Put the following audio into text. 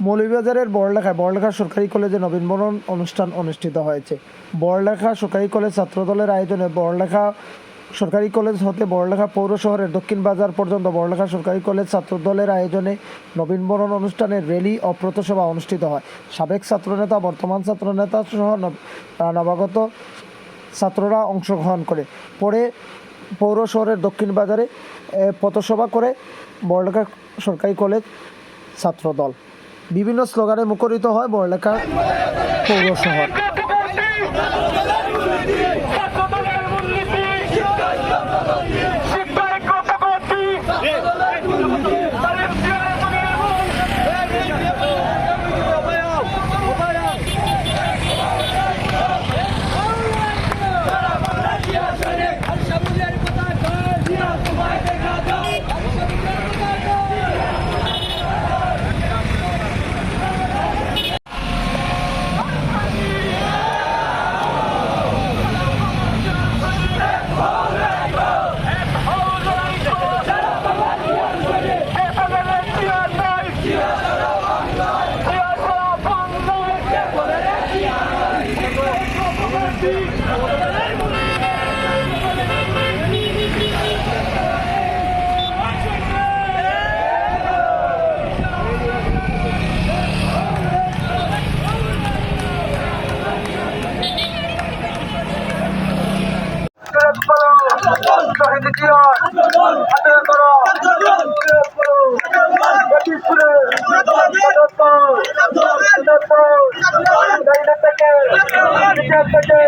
মৌলভীবাজারের বড়লেখা সরকারি কলেজে নবীনবরণ অনুষ্ঠান অনুষ্ঠিত হয়েছে। বড়লেখা সরকারি কলেজ ছাত্রদলের আয়োজনে বড়লেখা সরকারি কলেজ হতে বড়লেখা পৌর শহরের দক্ষিণ বাজার পর্যন্ত বড়লেখা সরকারি কলেজ ছাত্রদলের আয়োজনে নবীনবরণ অনুষ্ঠানের র্যালি ও পথসভা অনুষ্ঠিত হয়। সাবেক ছাত্রনেতা, বর্তমান ছাত্রনেতা সহ নবাগত ছাত্ররা অংশগ্রহণ করে। পরে পৌর শহরের দক্ষিণ বাজারে পথসভা করে বড়লেখা সরকারি কলেজ ছাত্রদল। বিভিন্ন স্লোগানে মুখরিত হয় বড়লেখা পৌর শহর। শহীদ জিয়ার হাতে করো থেকে